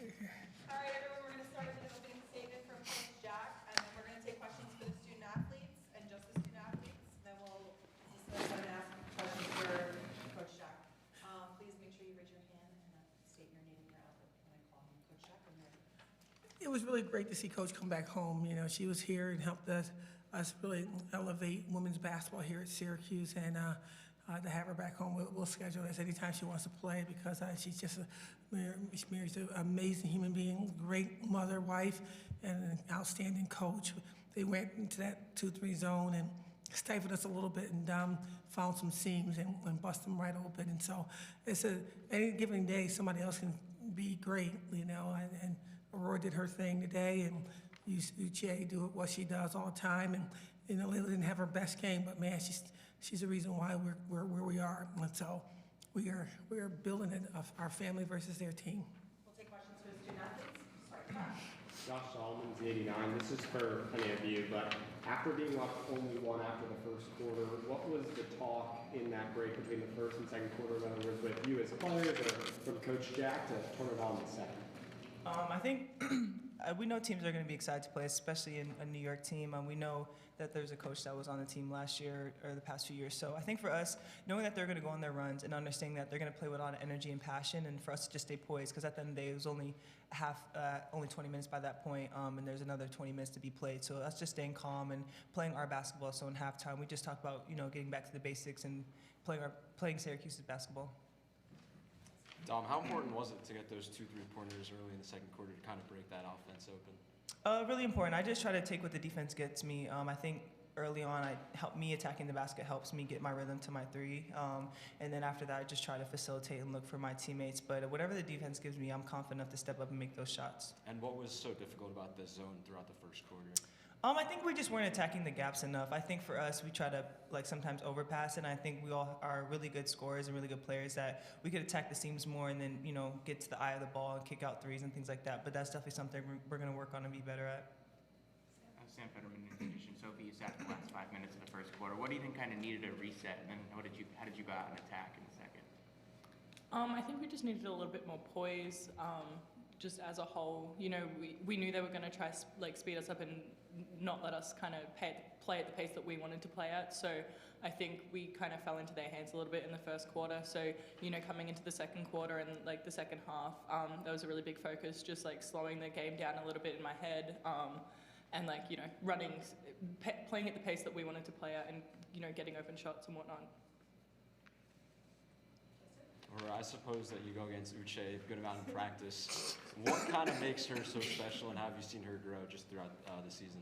All right, everyone, we're going to start with an opening statement from Coach Jack, and then we're going to take questions for the student athletes and just the student athletes. And then we'll discuss and ask questions for Coach Jack. Please make sure you raise your hand and state your name and your outfit when I call him Coach Jack. I'm ready. It was really great to see Coach come back home. You know, she was here and helped us really elevate women's basketball here at Syracuse, and to have her back home, we'll schedule this anytime she wants to play because she's just Mary's an amazing human being, great mother, wife, and an outstanding coach. They went into that 2-3 zone and stifled us a little bit and found some seams and bust them right open. And so it's any given day, somebody else can be great, you know, and Aurora did her thing today, and Uche do what she does all the time. And, you know, Layla didn't have her best game, but man, she's the reason why we're where we are. And so we are building our family versus their team. We'll take questions for the student athletes. Sorry, Josh Solomon's 89. This is for any of you, but after being up only one after the first quarter, what was the talk in that break between the first and second quarter, whether it was with you as players or from Coach Jack to turn it on in the second? I think we know teams are going to be excited to play, especially in a New York team. We know that there's a coach that was on the team last year or the past few years. So I think for us, knowing that they're going to go on their runs and understanding that they're going to play with a lot of energy and passion, and for us to just stay poised, because at the end of the day, it was only 20 minutes by that point, and there's another 20 minutes to be played. So that's just staying calm and playing our basketball. So in halftime, we just talked about, you know, getting back to the basics and playing Syracuse's basketball. Dom, how important was it to get those 2 3-pointers early in the second quarter to kind of break that offense open? Really important. I just try to take what the defense gets me. I think early on, me attacking the basket helps me get my rhythm to my 3. And then after that, I just try to facilitate and look for my teammates. But whatever the defense gives me, I'm confident enough to step up and make those shots. And what was so difficult about the zone throughout the first quarter? I think we just weren't attacking the gaps enough. I think for us, we try to sometimes overpass, and I think we all are really good scorers and really good players that we could attack the seams more and then, you know, get to the eye of the ball and kick out threes and things like that. But that's definitely something we're going to work on and be better at. Sam Fetterman, in addition, Sophie, you sat the last 5 minutes of the first quarter. What do you think kind of needed a reset, and then how did you go out and attack in the second? I think we just needed a little bit more poise. Just as a whole, you know, we knew they were going to try speed us up and not let us kind of play at the pace that we wanted to play at. So I think we kind of fell into their hands a little bit in the first quarter. So, you know, coming into the second quarter and the second half, that was a really big focus, just slowing the game down a little bit in my head, and you know, playing at the pace that we wanted to play at, and, you know, getting open shots and whatnot. Or I suppose that you go against Uche a good amount in practice. What kind of makes her so special, and how have you seen her grow just throughout the season?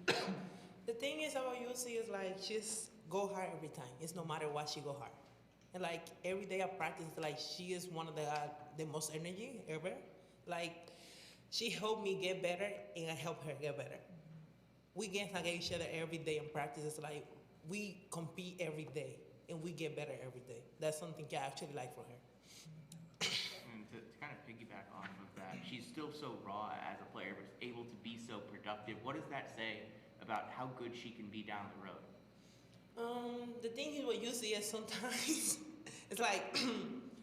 The thing is about Uche is she's go hard every time. It's no matter what, she go hard. And every day of practice, she is one of the most energy ever. She helped me get better, and I help her get better. We get against each other every day in practice. It's we compete every day, and we get better every day. That's something I actually like for her. And to kind of piggyback off of that, she's still so raw as a player, but able to be so productive. What does that say about how good she can be down the road? The thing is, what you see is sometimes it's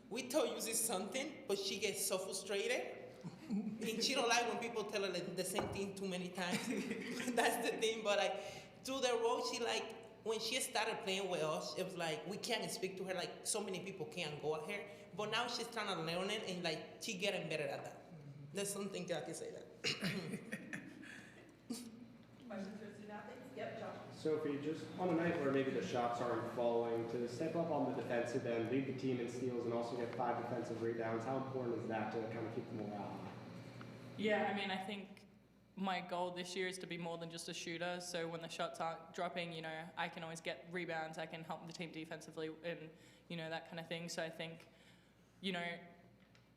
we told you something, but she gets so frustrated. And she don't like when people tell her the same thing too many times. That's the thing. But through the road, she when she started playing with us, it was we can't speak to her so many people can't go at her. But now she's trying to learn it, and she getting better at that. That's something I can say that. Questions for student athletes? Yep, Josh. Sophie, just on a night where maybe the shots aren't falling, to step up on the defensive end, lead the team in steals, and also get 5 defensive rebounds, how important is that to kind of keep the morale high? Yeah, I mean, I think my goal this year is to be more than just a shooter. So when the shots aren't dropping, you know, I can always get rebounds. I can help the team defensively and, you know, that kind of thing. So I think, you know,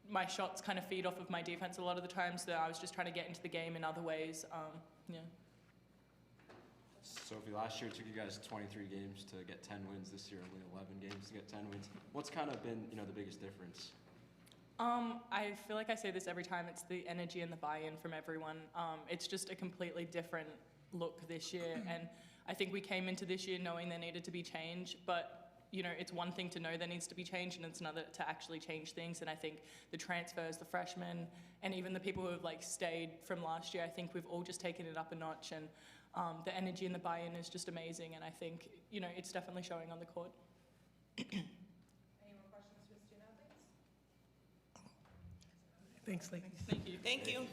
my shots kind of feed off of my defense a lot of the time. So I was just trying to get into the game in other ways. Yeah. Sophie, last year it took you guys 23 games to get 10 wins. This year, only 11 games to get 10 wins. What's kind of been, you know, the biggest difference? I feel like I say this every time. It's the energy and the buy-in from everyone. It's just a completely different look this year. And I think we came into this year knowing there needed to be change. But you know, it's one thing to know there needs to be change, and it's another to actually change things. And I think the transfers, the freshmen, and even the people who have like stayed from last year, I think we've all just taken it up a notch, and the energy and the buy-in is just amazing. And I think, you know, it's definitely showing on the court. Any more questions for the student athletes? Thanks, ladies. Thank you. Thank you. All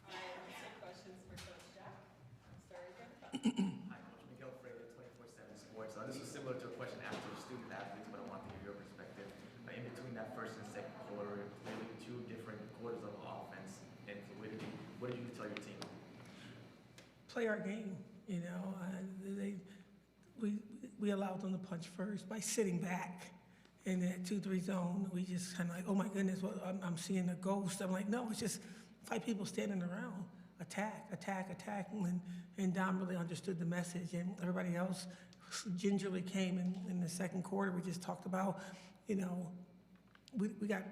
right, let's take questions for Coach Jack. Start again. Hi, Coach Miguel Freire, 24/7 Sports. This was similar to a question asked to student athletes, but I want to hear your perspective. In between that first and second quarter, really two different quarters of offense and fluidity. What did you tell your team? Play our game, you know. We allowed them to punch first by sitting back in that 2-3 zone. We just kind of like, oh my goodness, I'm seeing a ghost. I'm like, no, it's just 5 people standing around. Attack, attack, attack. And Dom really understood the message, and everybody else gingerly came in the second quarter. We just talked about, you know, we got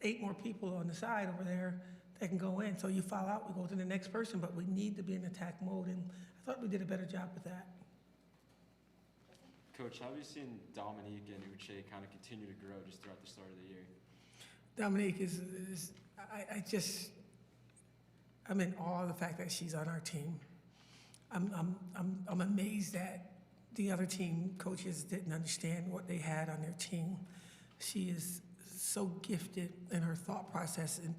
8 more people on the side over there that can go in. So you foul out, we go to the next person, but we need to be in attack mode, and I thought we did a better job with that. Coach, how have you seen Dominique and Uche kind of continue to grow just throughout the start of the year? Dominique I'm in awe of the fact that she's on our team. I'm amazed that the other team coaches didn't understand what they had on their team. She is so gifted in her thought process, and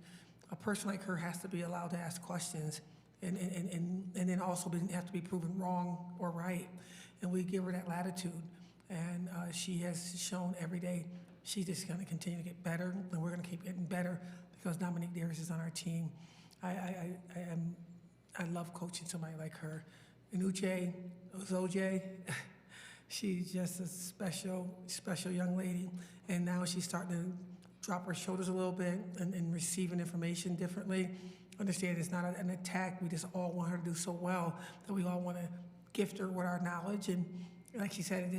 a person like her has to be allowed to ask questions and then also didn't have to be proven wrong or right. And we give her that latitude. And she has shown every day she's just going to continue to get better, and we're going to keep getting better because Dominique Darius is on our team. I love coaching somebody like her. And OJ, she's just a special young lady. And now she's starting to drop her shoulders a little bit and receiving information differently. Understand it's not an attack. We just all want her to do so well that we all want to gift her with our knowledge. And like she said,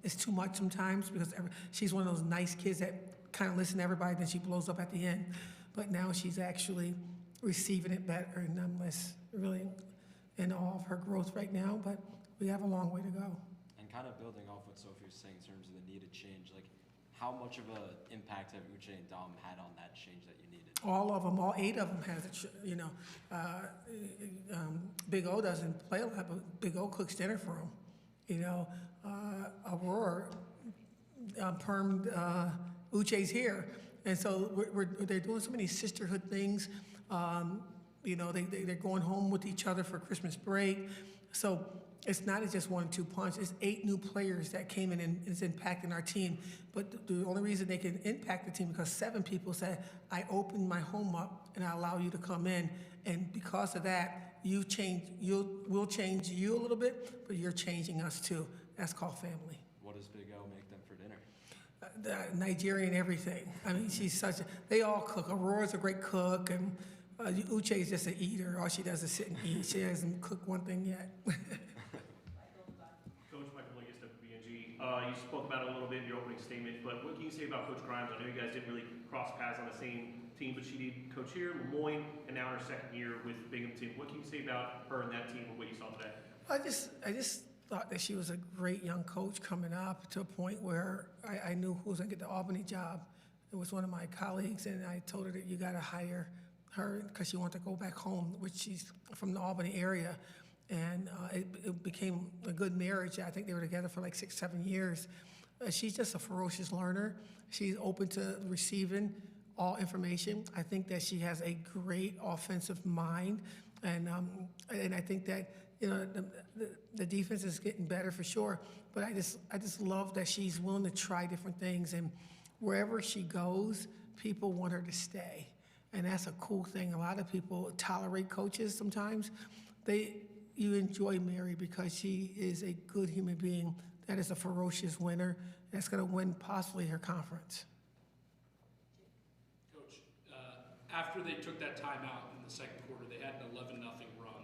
it's too much sometimes because she's one of those nice kids that kind of listen to everybody, then she blows up at the end. But now she's actually receiving it better, and I'm really in awe of her growth right now, but we have a long way to go. And kind of building off what Sophie was saying in terms of the needed change, like how much of an impact have Uche and Dom had on that change that you needed? All of them, all 8 of them has it, you know. Big O doesn't play a lot, but Big O cooks dinner for him. You know, Aurora permed Uche's here. And so they're doing so many sisterhood things. You know, they're going home with each other for Christmas break. So it's not just 1-2 punch. It's 8 new players that came in and is impacting our team. But the only reason they can impact the team because 7 people said, I opened my home up and I allow you to come in. And because of that, we'll change you a little bit, but you're changing us too. That's called family. What does Big O make them for dinner? Nigerian everything. I mean, they all cook. Aurora's a great cook, and Uche's just an eater. All she does is sit and eat. She hasn't cooked one thing yet. Coach Michael Liggis, WBNG. You spoke about it a little bit in your opening statement, but what can you say about Coach Grimes? I know you guys didn't really cross paths on the same team, but she did coach here, Lemoyne, and now her second year with Binghamton. What can you say about her and that team and what you saw today? I just thought that she was a great young coach coming up to a point where I knew who was going to get the Albany job. It was one of my colleagues, and I told her that you got to hire her because she wanted to go back home, which she's from the Albany area. And it became a good marriage. I think they were together for like 6-7 years. She's just a ferocious learner. She's open to receiving all information. I think that she has a great offensive mind, and I think that the defense is getting better for sure. But I just love that she's willing to try different things, and wherever she goes, people want her to stay, and that's a cool thing. A lot of people tolerate coaches sometimes. You enjoy Mary because she is a good human being that is a ferocious winner that's going to win possibly her conference. After they took that timeout in the second quarter, they had an 11-0 run.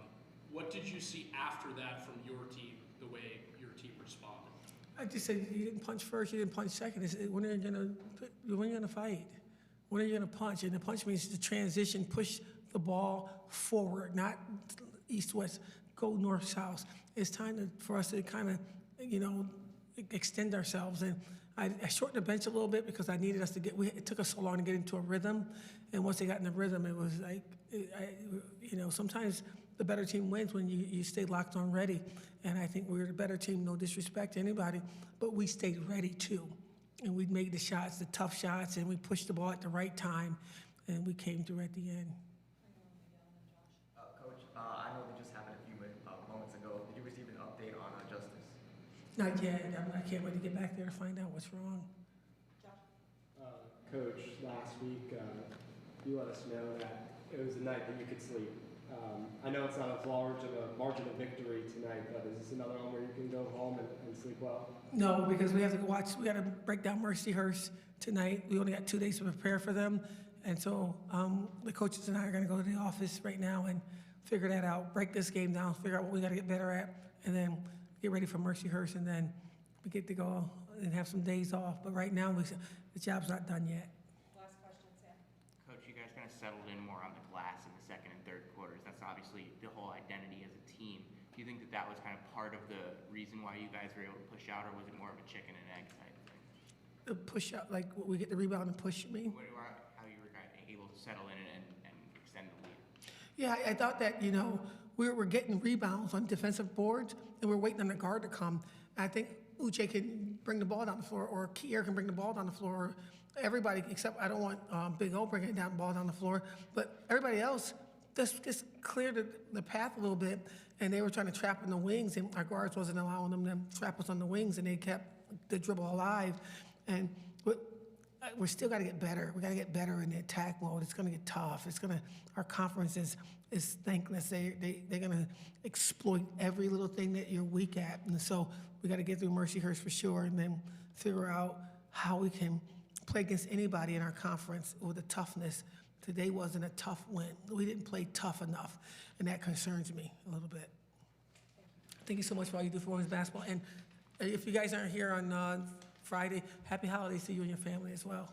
What did you see after that from your team, the way your team responded? I just said you didn't punch first, you didn't punch second. When are you gonna fight? When are you gonna punch? And the punch means to transition, push the ball forward, not east-west, go north-south. It's time for us to kind of, extend ourselves. And I shortened the bench a little bit because I needed us to it took us so long to get into a rhythm. And once they got in the rhythm, it was like, sometimes the better team wins when you stay locked on ready. And I think we were the better team, no disrespect to anybody, but we stayed ready too. And we made the shots, the tough shots, and we pushed the ball at the right time, and we came through at the end. Coach, I know that just happened a few moments ago. Did you receive an update on Justice? Not yet. I can't wait to get back there to find out what's wrong. Coach, last week you let us know that it was a night that you could sleep. I know it's not as large of a margin of victory tonight, but is this another one where you can go home and sleep well? No, because we have to watch. We got to break down Mercyhurst tonight. We only got 2 days to prepare for them, and so the coaches and I are going to go to the office right now and figure that out. Break this game down, figure out what we got to get better at, and then get ready for Mercyhurst, and then we get to go and have some days off. But right now, the job's not done yet. Last question, Sam. Coach, you guys kind of settled in more on the glass in the second and third quarters. That's obviously the whole identity as a team. Do you think that was kind of part of the reason why you guys were able to push out, or was it more of a chicken and egg type thing? The push out, like we get the rebound and push, you mean? How you were kind of able to settle in and extend the lead? Yeah, I thought that, we were getting rebounds on defensive boards, and we're waiting on the guard to come. I think Uche can bring the ball down the floor, or Kier can bring the ball down the floor. Everybody, except I don't want Big O bringing the ball down the floor, but everybody else just cleared the path a little bit, and they were trying to trap in the wings, and our guards wasn't allowing them to trap us on the wings, and they kept the dribble alive. And we still got to get better. We got to get better in the attack mode. It's going to get tough. Our conference is thankless. They're going to exploit every little thing that you're weak at, and so we got to get through Mercyhurst for sure, and then figure out how we can play against anybody in our conference with a toughness. Today wasn't a tough win. We didn't play tough enough, and that concerns me a little bit. Thank you so much for all you do for women's basketball. And if you guys aren't here on Friday, happy holidays to you and your family as well.